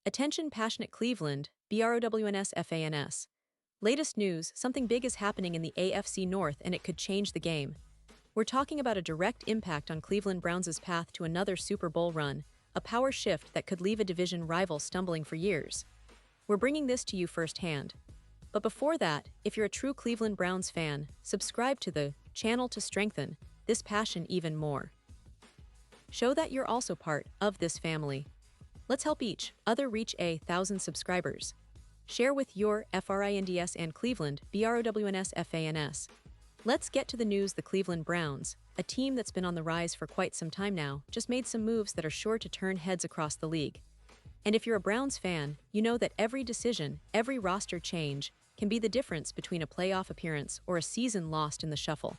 Attention passionate Cleveland, BROWNS. Latest news, something big is happening in the AFC North and it could change the game. We're talking about a direct impact on Cleveland Browns' path to another Super Bowl run, a power shift that could leave a division rival stumbling for years. We're bringing this to you firsthand. But before that, if you're a true Cleveland Browns fan, subscribe to the channel to strengthen this passion even more. Show that you're also part of this family. Let's help each other reach 1,000 subscribers. Share with your FRINDS and Cleveland BROWNS. Let's get to the news. The Cleveland Browns, a team that's been on the rise for quite some time now, just made some moves that are sure to turn heads across the league. And if you're a Browns fan, you know that every decision, every roster change, can be the difference between a playoff appearance or a season lost in the shuffle.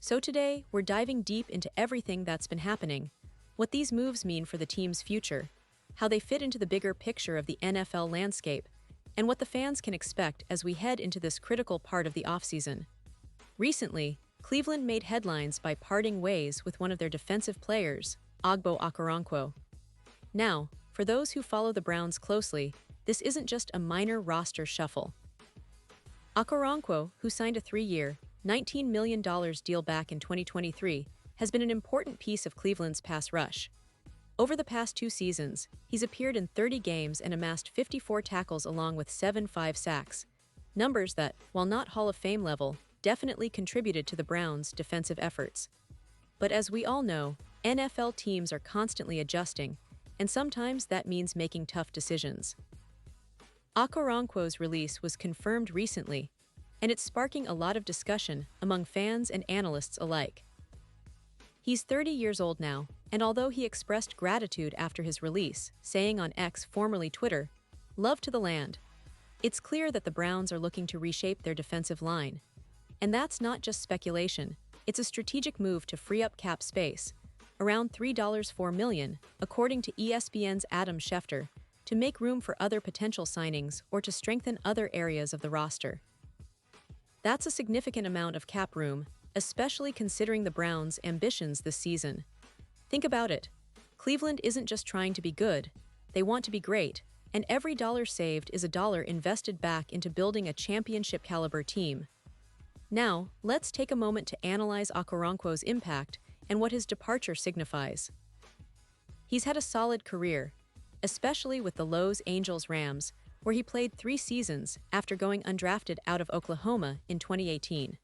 So today, we're diving deep into everything that's been happening, what these moves mean for the team's future, how they fit into the bigger picture of the NFL landscape, and what the fans can expect as we head into this critical part of the offseason. Recently, Cleveland made headlines by parting ways with one of their defensive players, Ogbo Okoronkwo. Now, for those who follow the Browns closely, this isn't just a minor roster shuffle. Okoronkwo, who signed a 3-year, $19 million deal back in 2023, has been an important piece of Cleveland's pass rush. Over the past 2 seasons, he's appeared in 30 games and amassed 54 tackles along with 5 sacks. Numbers that, while not Hall of Fame level, definitely contributed to the Browns' defensive efforts. But as we all know, NFL teams are constantly adjusting, and sometimes that means making tough decisions. Okoronkwo's release was confirmed recently, and it's sparking a lot of discussion among fans and analysts alike. He's 30 years old now, and although he expressed gratitude after his release, saying on X, formerly Twitter, "Love to the land," it's clear that the Browns are looking to reshape their defensive line. And that's not just speculation, it's a strategic move to free up cap space, around $3.4 million, according to ESPN's Adam Schefter, to make room for other potential signings or to strengthen other areas of the roster. That's a significant amount of cap room, especially considering the Browns' ambitions this season. Think about it. Cleveland isn't just trying to be good, they want to be great, and every dollar saved is a dollar invested back into building a championship-caliber team. Now, let's take a moment to analyze Okoronkwo's impact and what his departure signifies. He's had a solid career, especially with the Los Angeles Rams, where he played 3 seasons after going undrafted out of Oklahoma in 2018.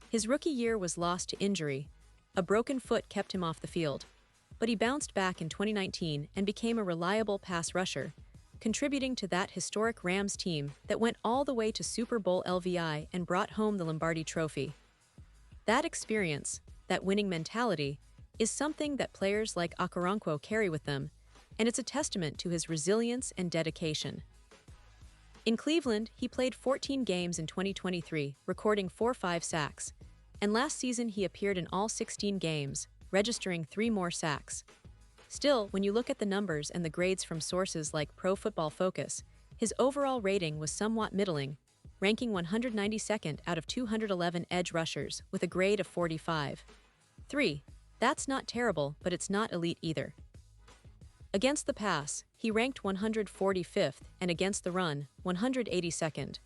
His rookie year was lost to injury. A broken foot kept him off the field, but he bounced back in 2019 and became a reliable pass rusher, contributing to that historic Rams team that went all the way to Super Bowl LVI and brought home the Lombardi Trophy. That experience, that winning mentality, is something that players like Okoronkwo carry with them, and it's a testament to his resilience and dedication. In Cleveland, he played 14 games in 2023, recording 5 sacks, and last season he appeared in all 16 games, registering 3 more sacks. Still, when you look at the numbers and the grades from sources like Pro Football Focus, his overall rating was somewhat middling, ranking 192nd out of 211 edge rushers with a grade of 45.3. That's not terrible, but it's not elite either. Against the pass, he ranked 145th, and against the run, 182nd.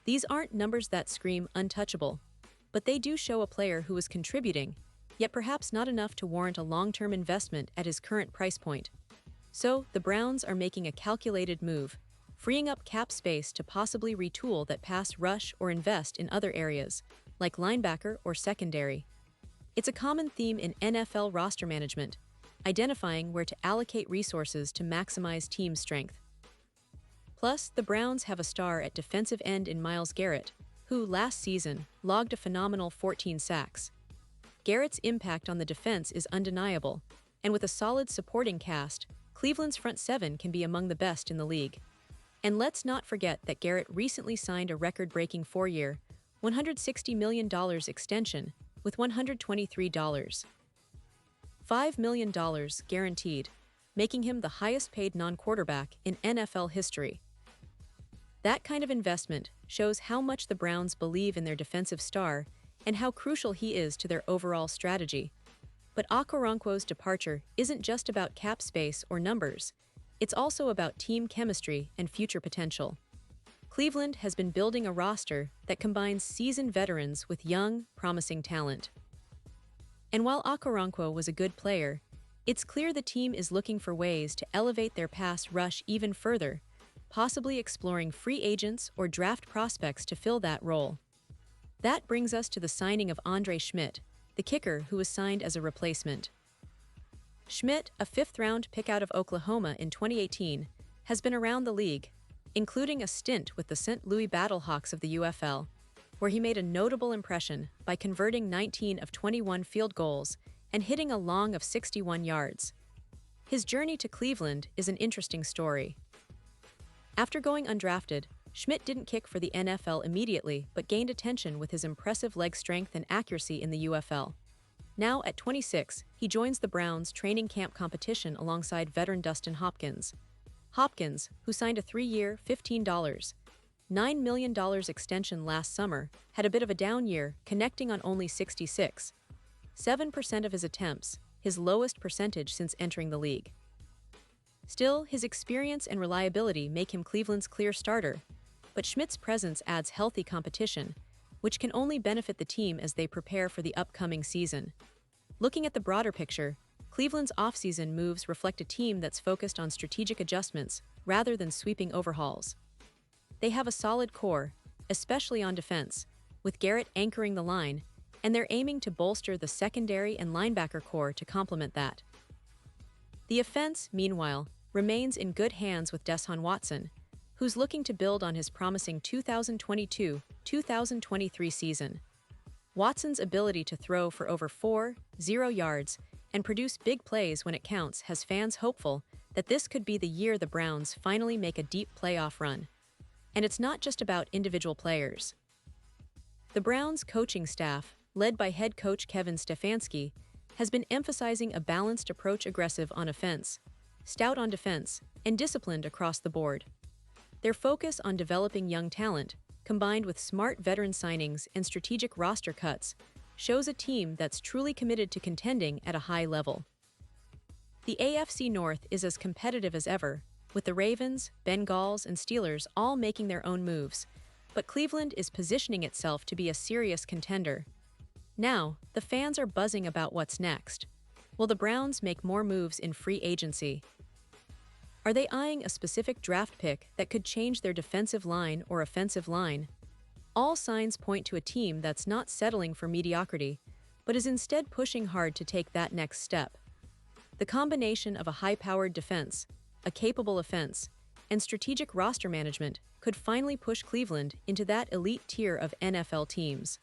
These aren't numbers that scream untouchable, but they do show a player who is contributing, yet perhaps not enough to warrant a long-term investment at his current price point. So, the Browns are making a calculated move, freeing up cap space to possibly retool that pass rush or invest in other areas, like linebacker or secondary. It's a common theme in NFL roster management, identifying where to allocate resources to maximize team strength. Plus, the Browns have a star at defensive end in Myles Garrett, who, last season, logged a phenomenal 14 sacks. Garrett's impact on the defense is undeniable, and with a solid supporting cast, Cleveland's front 7 can be among the best in the league. And let's not forget that Garrett recently signed a record-breaking 4-year, $160 million extension with $123.5 million guaranteed, making him the highest-paid non-quarterback in NFL history. That kind of investment shows how much the Browns believe in their defensive star and how crucial he is to their overall strategy. But Okoronkwo's departure isn't just about cap space or numbers, it's also about team chemistry and future potential. Cleveland has been building a roster that combines seasoned veterans with young, promising talent. And while Okoronkwo was a good player, it's clear the team is looking for ways to elevate their pass rush even further, possibly exploring free agents or draft prospects to fill that role. That brings us to the signing of Andre Schmidt, the kicker who was signed as a replacement. Schmidt, a fifth-round pick out of Oklahoma in 2018, has been around the league, including a stint with the St. Louis Battlehawks of the UFL, where he made a notable impression by converting 19 of 21 field goals and hitting a long of 61 yards. His journey to Cleveland is an interesting story. After going undrafted, Schmidt didn't kick for the NFL immediately but gained attention with his impressive leg strength and accuracy in the UFL. Now, at 26, he joins the Browns training camp competition alongside veteran Dustin Hopkins. Hopkins, who signed a 3-year, $9 million extension last summer, had a bit of a down year, connecting on only 7% of his attempts, his lowest percentage since entering the league. Still, his experience and reliability make him Cleveland's clear starter, but Schmidt's presence adds healthy competition, which can only benefit the team as they prepare for the upcoming season. Looking at the broader picture, Cleveland's offseason moves reflect a team that's focused on strategic adjustments rather than sweeping overhauls. They have a solid core, especially on defense, with Garrett anchoring the line, and they're aiming to bolster the secondary and linebacker core to complement that. The offense, meanwhile, remains in good hands with Deshaun Watson, who's looking to build on his promising 2022-2023 season. Watson's ability to throw for over 4.0 yards and produce big plays when it counts has fans hopeful that this could be the year the Browns finally make a deep playoff run. And it's not just about individual players. The Browns' coaching staff, led by head coach Kevin Stefanski, has been emphasizing a balanced approach, aggressive on offense, stout on defense, and disciplined across the board. Their focus on developing young talent, combined with smart veteran signings and strategic roster cuts, shows a team that's truly committed to contending at a high level. The AFC North is as competitive as ever, with the Ravens, Bengals, and Steelers all making their own moves, but Cleveland is positioning itself to be a serious contender. Now, the fans are buzzing about what's next. Will the Browns make more moves in free agency? Are they eyeing a specific draft pick that could change their defensive line or offensive line? All signs point to a team that's not settling for mediocrity, but is instead pushing hard to take that next step. The combination of a high-powered defense, a capable offense, and strategic roster management could finally push Cleveland into that elite tier of NFL teams.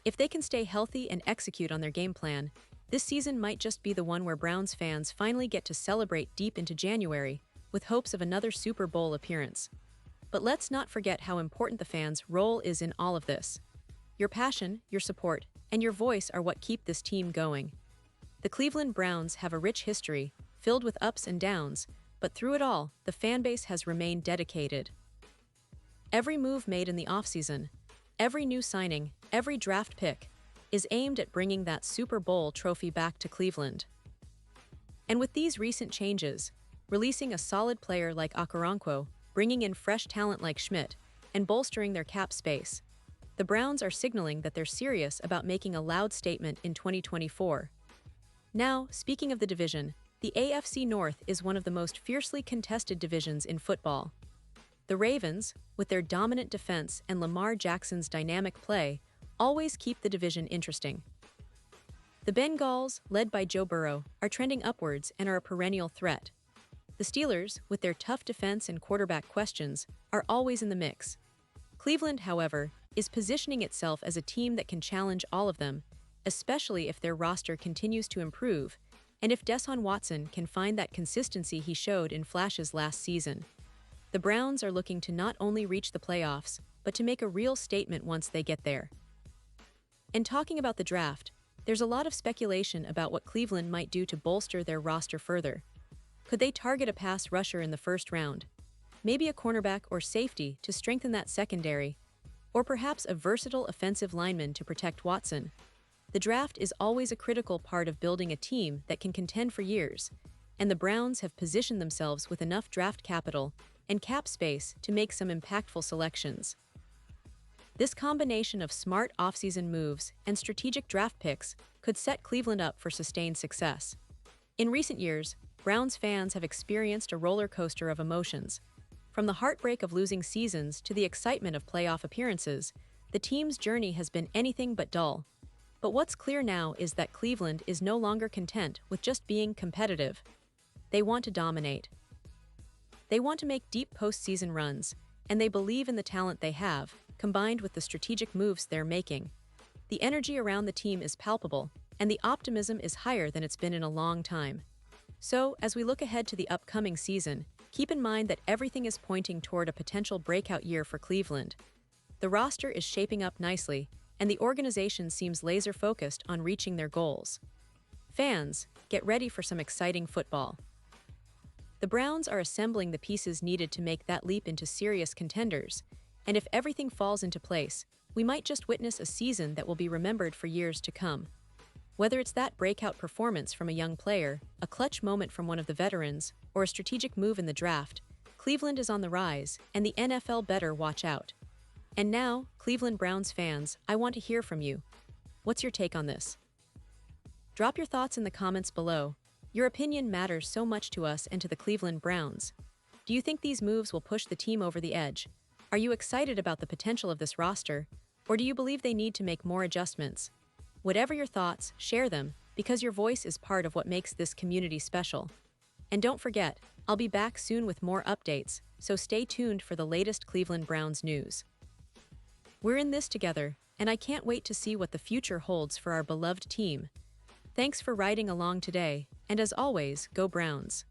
If they can stay healthy and execute on their game plan, this season might just be the one where Browns fans finally get to celebrate deep into January, with hopes of another Super Bowl appearance. But let's not forget how important the fans' role is in all of this. Your passion, your support, and your voice are what keep this team going. The Cleveland Browns have a rich history, filled with ups and downs, but through it all, the fanbase has remained dedicated. Every move made in the offseason, every new signing, every draft pick, is aimed at bringing that Super Bowl trophy back to Cleveland. And with these recent changes, releasing a solid player like Okoronkwo, bringing in fresh talent like Schmidt, and bolstering their cap space, the Browns are signaling that they're serious about making a loud statement in 2024. Now, speaking of the division, the AFC North is one of the most fiercely contested divisions in football. The Ravens, with their dominant defense and Lamar Jackson's dynamic play, always keep the division interesting. The Bengals, led by Joe Burrow, are trending upwards and are a perennial threat. The Steelers, with their tough defense and quarterback questions, are always in the mix. Cleveland, however, is positioning itself as a team that can challenge all of them, especially if their roster continues to improve, and if Deshaun Watson can find that consistency he showed in flashes last season. The Browns are looking to not only reach the playoffs, but to make a real statement once they get there. And talking about the draft, there's a lot of speculation about what Cleveland might do to bolster their roster further. Could they target a pass rusher in the first round? Maybe a cornerback or safety to strengthen that secondary? Or perhaps a versatile offensive lineman to protect Watson? The draft is always a critical part of building a team that can contend for years, and the Browns have positioned themselves with enough draft capital and cap space to make some impactful selections. This combination of smart offseason moves and strategic draft picks could set Cleveland up for sustained success. In recent years, Browns fans have experienced a roller coaster of emotions. From the heartbreak of losing seasons to the excitement of playoff appearances, the team's journey has been anything but dull. But what's clear now is that Cleveland is no longer content with just being competitive. They want to dominate. They want to make deep postseason runs, and they believe in the talent they have, combined with the strategic moves they're making. The energy around the team is palpable, and the optimism is higher than it's been in a long time. So, as we look ahead to the upcoming season, keep in mind that everything is pointing toward a potential breakout year for Cleveland. The roster is shaping up nicely, and the organization seems laser-focused on reaching their goals. Fans, get ready for some exciting football. The Browns are assembling the pieces needed to make that leap into serious contenders, and if everything falls into place, we might just witness a season that will be remembered for years to come. Whether it's that breakout performance from a young player, a clutch moment from one of the veterans, or a strategic move in the draft, Cleveland is on the rise, and the NFL better watch out. And now, Cleveland Browns fans, I want to hear from you. What's your take on this? Drop your thoughts in the comments below. Your opinion matters so much to us and to the Cleveland Browns. Do you think these moves will push the team over the edge? Are you excited about the potential of this roster, or do you believe they need to make more adjustments? Whatever your thoughts, share them, because your voice is part of what makes this community special. And don't forget, I'll be back soon with more updates, so stay tuned for the latest Cleveland Browns news. We're in this together, and I can't wait to see what the future holds for our beloved team. Thanks for riding along today, and as always, go Browns.